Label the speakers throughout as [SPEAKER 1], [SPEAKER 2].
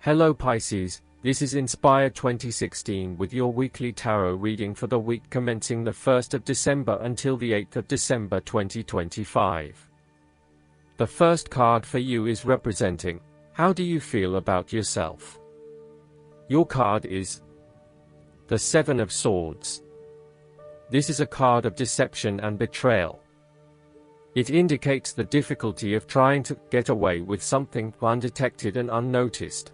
[SPEAKER 1] Hello Pisces, this is Inspire 2016 with your weekly tarot reading for the week commencing the 1st of December until the 8th of December 2025. The first card for you is representing, how do you feel about yourself? Your card is the Seven of Swords. This is a card of deception and betrayal. It indicates the difficulty of trying to get away with something undetected and unnoticed.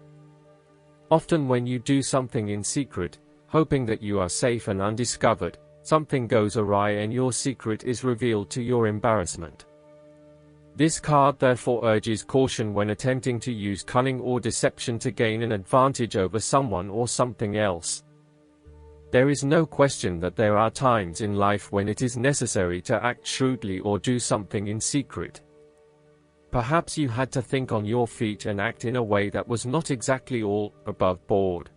[SPEAKER 1] Often when you do something in secret, hoping that you are safe and undiscovered, something goes awry and your secret is revealed to your embarrassment. This card therefore urges caution when attempting to use cunning or deception to gain an advantage over someone or something else. There is no question that there are times in life when it is necessary to act shrewdly or do something in secret. Perhaps you had to think on your feet and act in a way that was not exactly all above board.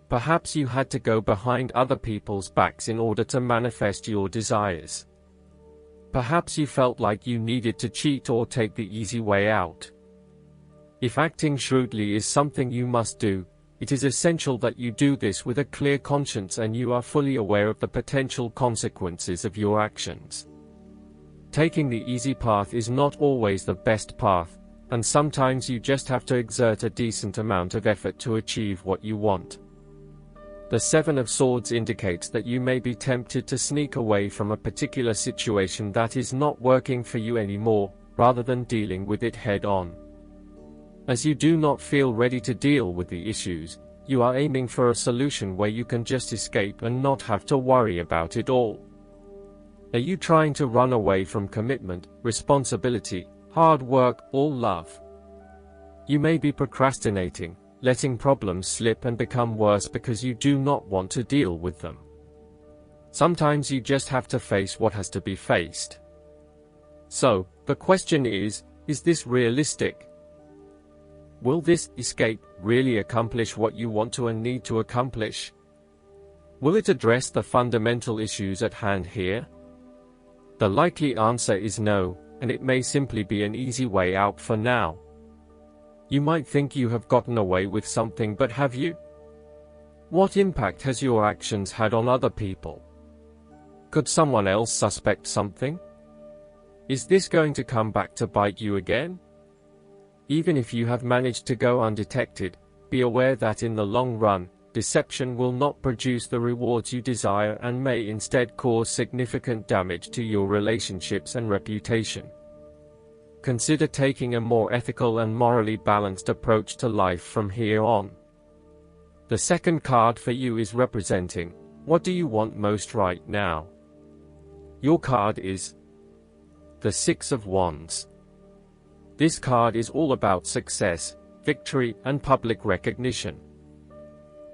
[SPEAKER 1] Perhaps you had to go behind other people's backs in order to manifest your desires. Perhaps you felt like you needed to cheat or take the easy way out. If acting shrewdly is something you must do, it is essential that you do this with a clear conscience and you are fully aware of the potential consequences of your actions. Taking the easy path is not always the best path, and sometimes you just have to exert a decent amount of effort to achieve what you want. The Seven of Swords indicates that you may be tempted to sneak away from a particular situation that is not working for you anymore, rather than dealing with it head-on. As you do not feel ready to deal with the issues, you are aiming for a solution where you can just escape and not have to worry about it all. Are you trying to run away from commitment, responsibility, hard work, or love? You may be procrastinating, letting problems slip and become worse because you do not want to deal with them. Sometimes you just have to face what has to be faced. So, the question is this realistic? Will this escape really accomplish what you want to and need to accomplish? Will it address the fundamental issues at hand here? The likely answer is no, and it may simply be an easy way out for now. You might think you have gotten away with something, but have you? What impact has your actions had on other people? Could someone else suspect something? Is this going to come back to bite you again? Even if you have managed to go undetected, be aware that in the long run, deception will not produce the rewards you desire and may instead cause significant damage to your relationships and reputation. Consider taking a more ethical and morally balanced approach to life from here on. The second card for you is representing, what do you want most right now? Your card is the Six of Wands. This card is all about success, victory, and public recognition.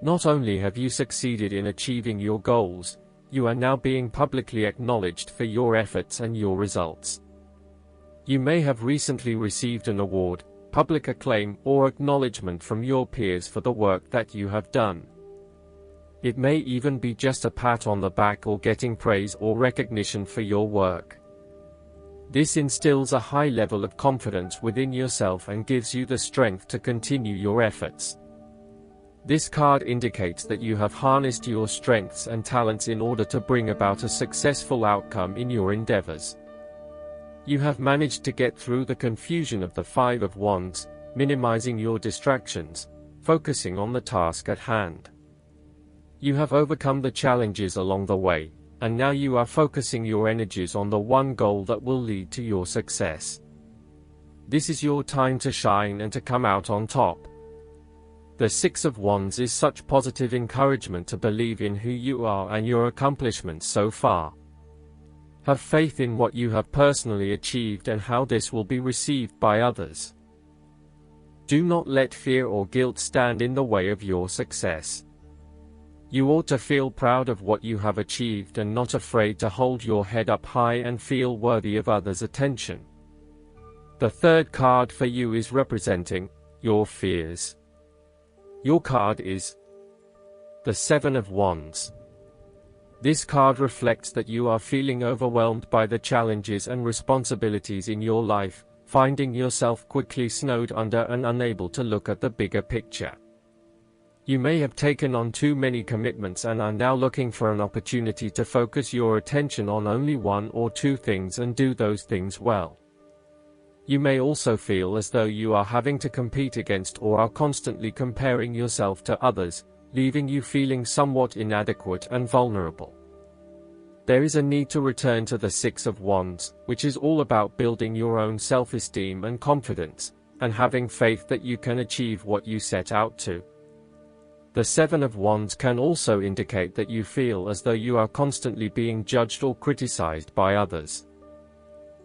[SPEAKER 1] Not only have you succeeded in achieving your goals, you are now being publicly acknowledged for your efforts and your results. You may have recently received an award, public acclaim, or acknowledgement from your peers for the work that you have done. It may even be just a pat on the back or getting praise or recognition for your work. This instills a high level of confidence within yourself and gives you the strength to continue your efforts. This card indicates that you have harnessed your strengths and talents in order to bring about a successful outcome in your endeavors. You have managed to get through the confusion of the Five of Wands, minimizing your distractions, focusing on the task at hand. You have overcome the challenges along the way, and now you are focusing your energies on the one goal that will lead to your success. This is your time to shine and to come out on top. The Six of Wands is such positive encouragement to believe in who you are and your accomplishments so far. Have faith in what you have personally achieved and how this will be received by others. Do not let fear or guilt stand in the way of your success. You ought to feel proud of what you have achieved and not afraid to hold your head up high and feel worthy of others' attention. The third card for you is representing your fears. Your card is the Seven of Wands. This card reflects that you are feeling overwhelmed by the challenges and responsibilities in your life, finding yourself quickly snowed under and unable to look at the bigger picture. You may have taken on too many commitments and are now looking for an opportunity to focus your attention on only one or two things and do those things well. You may also feel as though you are having to compete against or are constantly comparing yourself to others, leaving you feeling somewhat inadequate and vulnerable. There is a need to return to the Six of Wands, which is all about building your own self-esteem and confidence, and having faith that you can achieve what you set out to. The Seven of Wands can also indicate that you feel as though you are constantly being judged or criticized by others.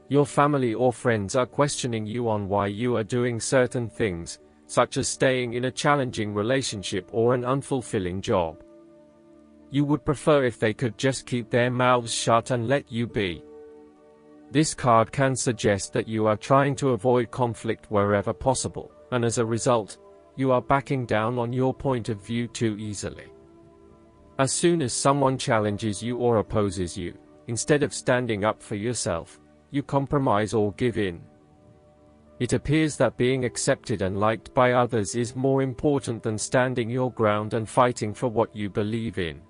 [SPEAKER 1] Your family or friends are questioning you on why you are doing certain things, such as staying in a challenging relationship or an unfulfilling job. You would prefer if they could just keep their mouths shut and let you be. This card can suggest that you are trying to avoid conflict wherever possible, and as a result, you are backing down on your point of view too easily. As soon as someone challenges you or opposes you, instead of standing up for yourself, you compromise or give in. It appears that being accepted and liked by others is more important than standing your ground and fighting for what you believe in.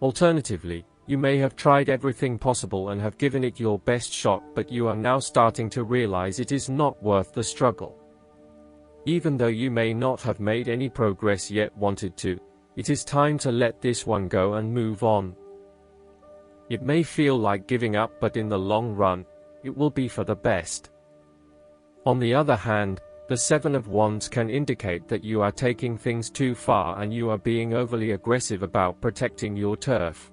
[SPEAKER 1] Alternatively, you may have tried everything possible and have given it your best shot, but you are now starting to realize it is not worth the struggle. Even though you may not have made any progress yet wanted to, it is time to let this one go and move on. It may feel like giving up, but in the long run, it will be for the best. On the other hand, the Seven of Wands can indicate that you are taking things too far and you are being overly aggressive about protecting your turf.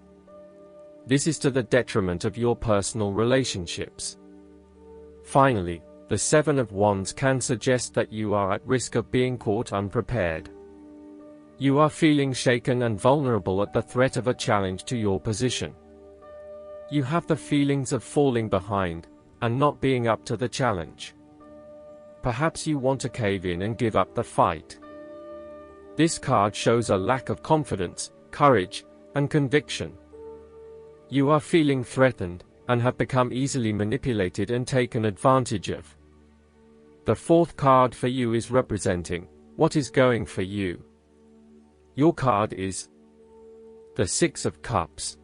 [SPEAKER 1] This is to the detriment of your personal relationships. Finally, the Seven of Wands can suggest that you are at risk of being caught unprepared. You are feeling shaken and vulnerable at the threat of a challenge to your position. You have the feelings of falling behind, and not being up to the challenge. Perhaps you want to cave in and give up the fight. This card shows a lack of confidence, courage, and conviction. You are feeling threatened, and have become easily manipulated and taken advantage of. The fourth card for you is representing what is going for you. Your card is the Six of Cups.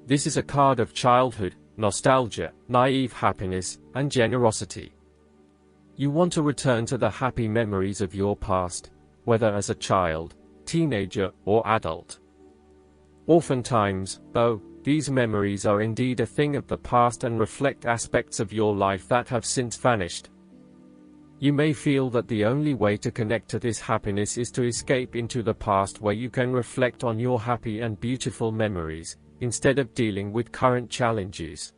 [SPEAKER 1] This is a card of childhood, nostalgia, naive happiness, and generosity. You want to return to the happy memories of your past, whether as a child, teenager, or adult. Oftentimes, though, these memories are indeed a thing of the past and reflect aspects of your life that have since vanished. You may feel that the only way to connect to this happiness is to escape into the past, where you can reflect on your happy and beautiful memories, instead of dealing with current challenges.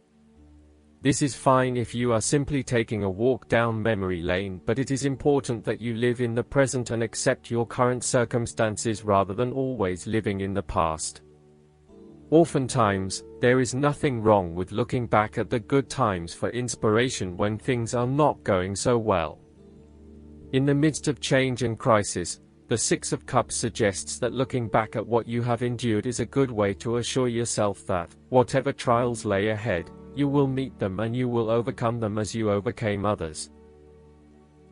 [SPEAKER 1] This is fine if you are simply taking a walk down memory lane, but it is important that you live in the present and accept your current circumstances rather than always living in the past. Oftentimes, there is nothing wrong with looking back at the good times for inspiration when things are not going so well. In the midst of change and crisis, the Six of Cups suggests that looking back at what you have endured is a good way to assure yourself that, whatever trials lay ahead, you will meet them and you will overcome them as you overcame others.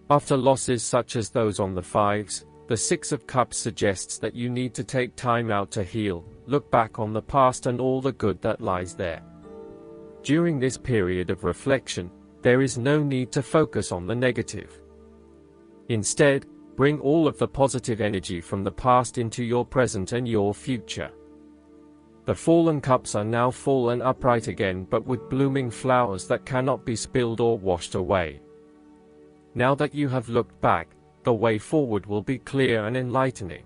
[SPEAKER 1] After losses such as those on the fives, the Six of Cups suggests that you need to take time out to heal, look back on the past and all the good that lies there. During this period of reflection, there is no need to focus on the negative. Instead, bring all of the positive energy from the past into your present and your future. The fallen cups are now full and upright again, but with blooming flowers that cannot be spilled or washed away. Now that you have looked back, the way forward will be clear and enlightening.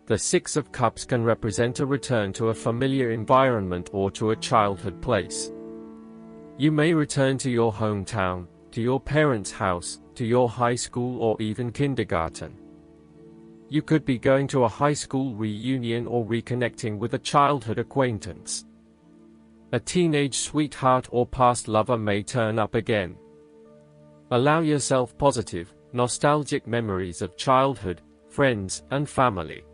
[SPEAKER 1] The Six of Cups can represent a return to a familiar environment or to a childhood place. You may return to your hometown, to your parents' house, to your high school or even kindergarten. You could be going to a high school reunion or reconnecting with a childhood acquaintance. A teenage sweetheart or past lover may turn up again. Allow yourself positive, nostalgic memories of childhood, friends, and family.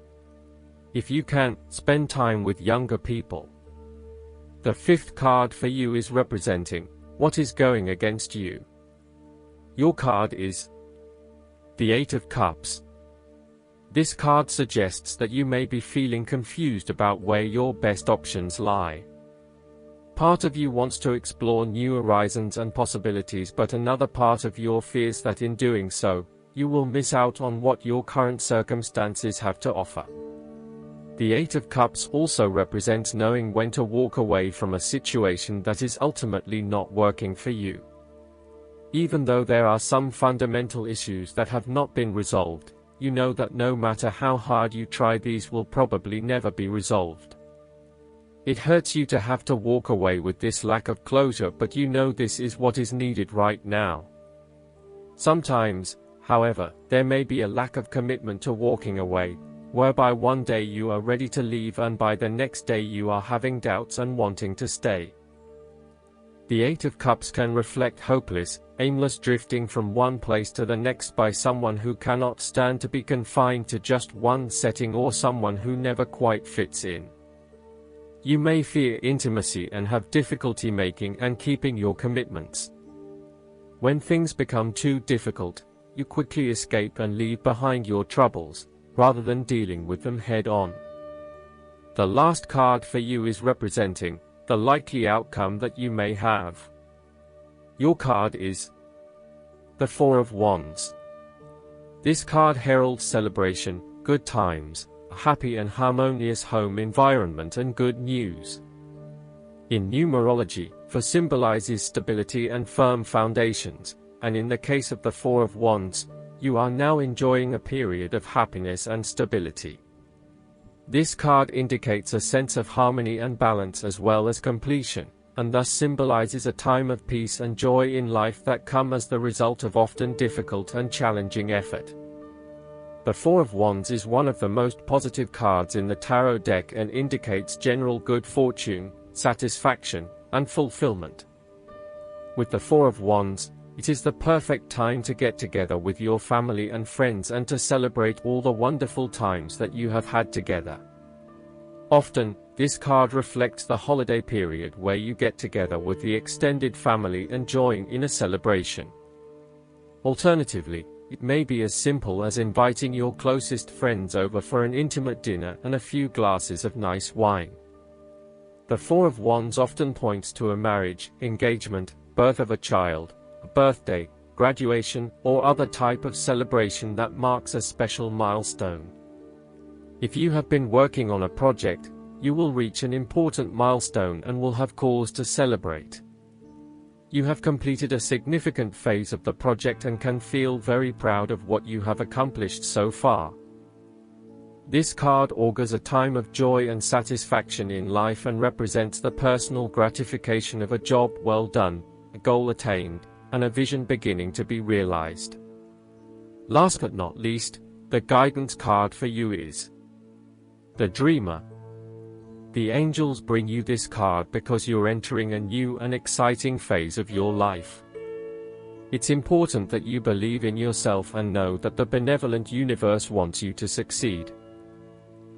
[SPEAKER 1] If you can, spend time with younger people. The fifth card for you is representing what is going against you. Your card is the Eight of Cups. This card suggests that you may be feeling confused about where your best options lie. Part of you wants to explore new horizons and possibilities, but another part of you fears that in doing so, you will miss out on what your current circumstances have to offer. The Eight of Cups also represents knowing when to walk away from a situation that is ultimately not working for you. Even though there are some fundamental issues that have not been resolved, you know that no matter how hard you try, these will probably never be resolved. It hurts you to have to walk away with this lack of closure, but you know this is what is needed right now. Sometimes, however, there may be a lack of commitment to walking away, whereby one day you are ready to leave and by the next day you are having doubts and wanting to stay. The Eight of Cups can reflect hopeless, aimless drifting from one place to the next by someone who cannot stand to be confined to just one setting, or someone who never quite fits in. You may fear intimacy and have difficulty making and keeping your commitments. When things become too difficult, you quickly escape and leave behind your troubles, rather than dealing with them head on. The last card for you is representing the likely outcome that you may have. Your card is the Four of Wands. This card heralds celebration, good times, a happy and harmonious home environment and good news. In numerology, four symbolizes stability and firm foundations, and in the case of the Four of Wands, you are now enjoying a period of happiness and stability. This card indicates a sense of harmony and balance as well as completion, and thus symbolizes a time of peace and joy in life that come as the result of often difficult and challenging effort. The Four of Wands is one of the most positive cards in the tarot deck and indicates general good fortune, satisfaction, and fulfillment. With the Four of Wands, it is the perfect time to get together with your family and friends and to celebrate all the wonderful times that you have had together. Often, this card reflects the holiday period where you get together with the extended family and join in a celebration. Alternatively, it may be as simple as inviting your closest friends over for an intimate dinner and a few glasses of nice wine. The Four of Wands often points to a marriage, engagement, birth of a child, a birthday, graduation, or other type of celebration that marks a special milestone. If you have been working on a project, you will reach an important milestone and will have cause to celebrate. You have completed a significant phase of the project and can feel very proud of what you have accomplished so far. This card augurs a time of joy and satisfaction in life and represents the personal gratification of a job well done, a goal attained, and a vision beginning to be realized. Last but not least, the guidance card for you is the Dreamer. The angels bring you this card because you're entering a new and exciting phase of your life. It's important that you believe in yourself and know that the benevolent universe wants you to succeed.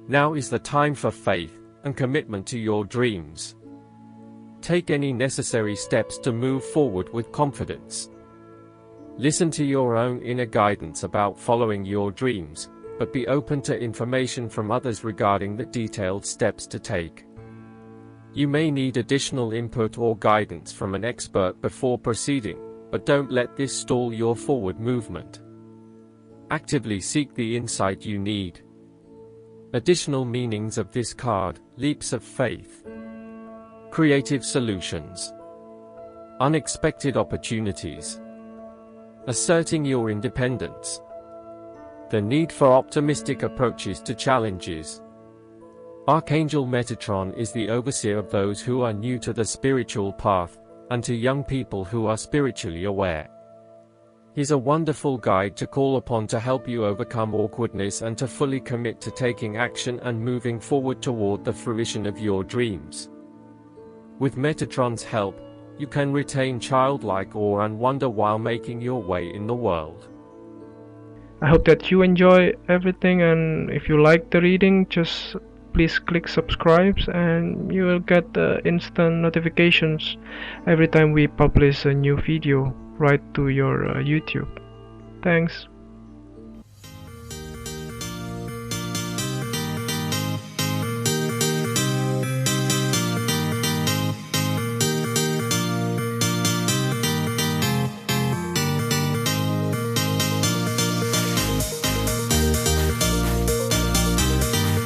[SPEAKER 1] Now is the time for faith and commitment to your dreams. Take any necessary steps to move forward with confidence. Listen to your own inner guidance about following your dreams, but be open to information from others regarding the detailed steps to take. You may need additional input or guidance from an expert before proceeding, but don't let this stall your forward movement. Actively seek the insight you need. Additional meanings of this card: leaps of faith, creative solutions, unexpected opportunities, asserting your independence, the need for optimistic approaches to challenges. Archangel Metatron is the overseer of those who are new to the spiritual path, and to young people who are spiritually aware. He's a wonderful guide to call upon to help you overcome awkwardness and to fully commit to taking action and moving forward toward the fruition of your dreams. With Metatron's help, you can retain childlike awe and wonder while making your way in the world.
[SPEAKER 2] I hope that you enjoy everything, and if you like the reading, just please click subscribe, and you will get instant notifications every time we publish a new video right to your YouTube. Thanks.